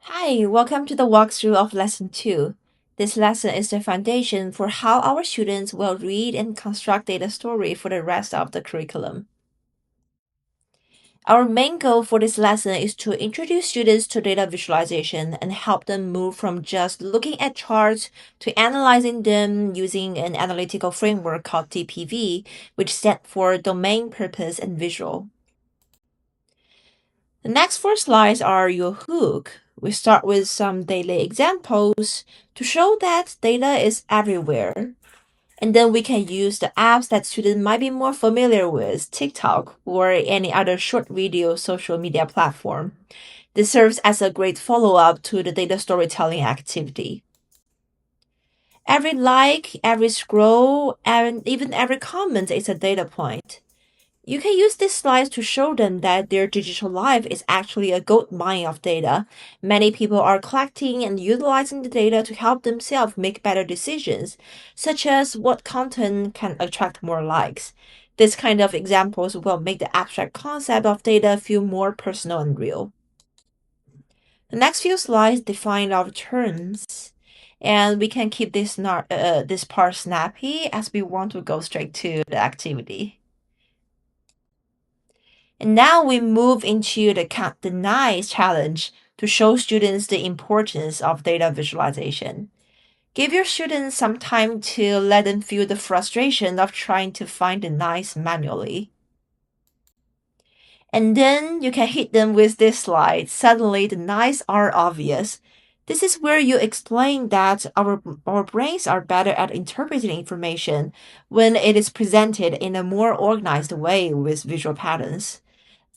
Hi, welcome to the walkthrough of Lesson 2. This lesson is the foundation for how our students will read and construct data story for the rest of the curriculum. Our main goal for this lesson is to introduce students to data visualization and help them move from just looking at charts to analyzing them using an analytical framework called DPV, which stands for Domain, Purpose, and Visual. The next four slides are your hook. We start with some daily examples to show that data is everywhere. And then we can use the apps that students might be more familiar with, TikTok or any other short video social media platform. This serves as a great follow-up to the data storytelling activity. Every like, every scroll, and even every comment is a data point. You can use these slides to show them that their digital life is actually a gold mine of data. Many people are collecting and utilizing the data to help themselves make better decisions, such as what content can attract more likes. This kind of examples will make the abstract concept of data feel more personal and real. The next few slides define our terms, and we can keep this part snappy as we want to go straight to the activity. And now we move into the Count the Nice challenge to show students the importance of data visualization. Give your students some time to let them feel the frustration of trying to find the nice manually. And then you can hit them with this slide. Suddenly the nice are obvious. This is where you explain that our brains are better at interpreting information when it is presented in a more organized way with visual patterns.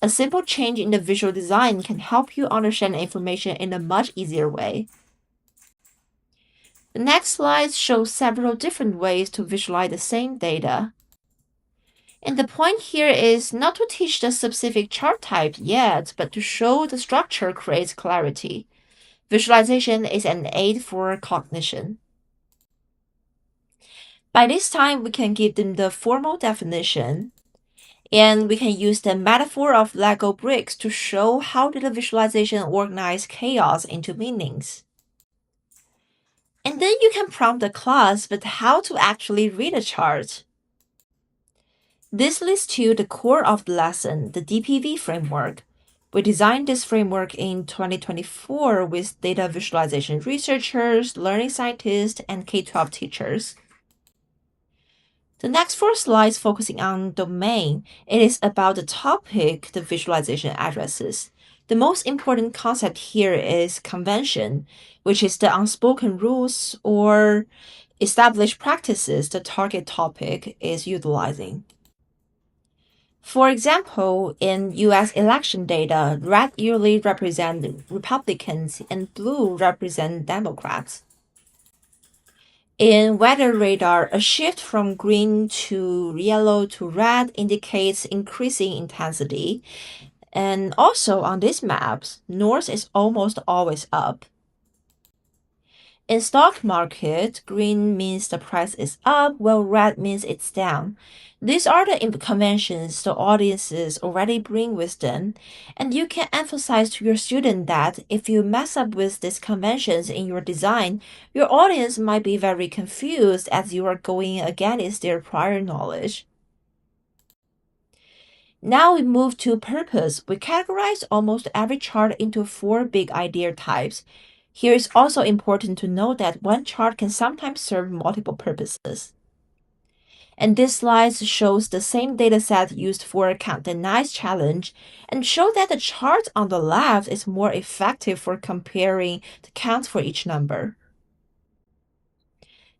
A simple change in the visual design can help you understand information in a much easier way. The next slide shows several different ways to visualize the same data. And the point here is not to teach the specific chart type yet, but to show the structure creates clarity. Visualization is an aid for cognition. By this time, we can give them the formal definition. And we can use the metaphor of Lego bricks to show how data visualization organizes chaos into meanings. And then you can prompt the class with how to actually read a chart. This leads to the core of the lesson, the DPV framework. We designed this framework in 2024 with data visualization researchers, learning scientists, and K-12 teachers. The next four slides focusing on domain. It is about the topic the visualization addresses. The most important concept here is convention, which is the unspoken rules or established practices the target topic is utilizing. For example, in US election data, red usually represent Republicans and blue represent Democrats. In weather radar, a shift from green to yellow to red indicates increasing intensity. And also on these maps, north is almost always up. In stock market, green means the price is up, while red means it's down. These are the conventions the audiences already bring with them, and you can emphasize to your student that if you mess up with these conventions in your design, your audience might be very confused as you are going against their prior knowledge. Now we move to purpose. We categorize almost every chart into four big idea types. Here it's also important to note that one chart can sometimes serve multiple purposes. And this slide shows the same dataset used for Count the Nice challenge and show that the chart on the left is more effective for comparing the counts for each number.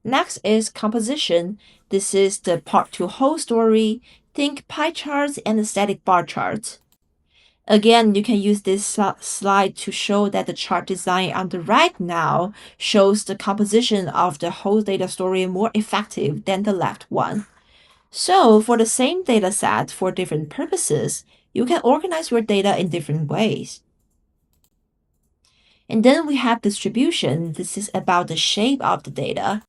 Next is composition. This is the part 2 whole story. Think pie charts and static bar charts. Again, you can use this slide to show that the chart design on the right now shows the composition of the whole data story more effective than the left one. So for the same data set for different purposes, you can organize your data in different ways. And then we have distribution. This is about the shape of the data.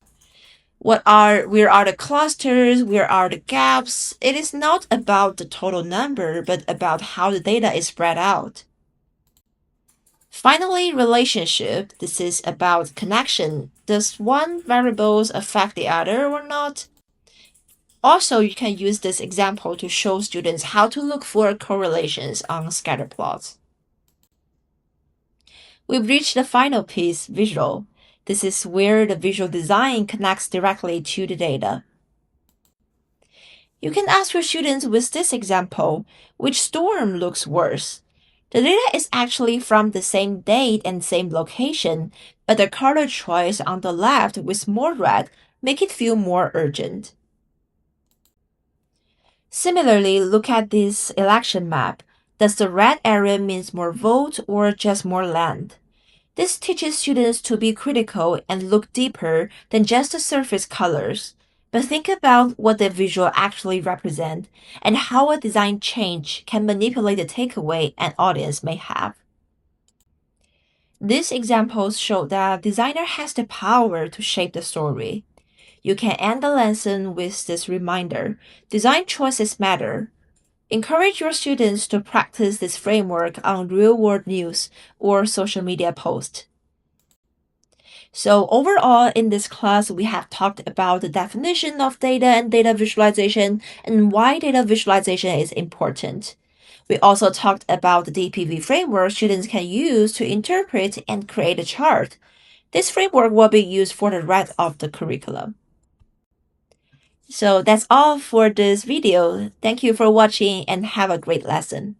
Where are the clusters? Where are the gaps? It is not about the total number, but about how the data is spread out. Finally, relationship. This is about connection. Does one variables affect the other or not? Also, you can use this example to show students how to look for correlations on scatter plots. We've reached the final piece, visual. This is where the visual design connects directly to the data. You can ask your students with this example, which storm looks worse? The data is actually from the same date and same location, but the color choice on the left with more red make it feel more urgent. Similarly, look at this election map. Does the red area means more vote or just more land? This teaches students to be critical and look deeper than just the surface colors. But think about what the visual actually represent and how a design change can manipulate the takeaway an audience may have. These examples show that designer has the power to shape the story. You can end the lesson with this reminder: design choices matter. Encourage your students to practice this framework on real-world news or social media posts. So overall, in this class, we have talked about the definition of data and data visualization and why data visualization is important. We also talked about the DPV framework students can use to interpret and create a chart. This framework will be used for the rest of the curriculum. So that's all for this video. Thank you for watching and have a great lesson.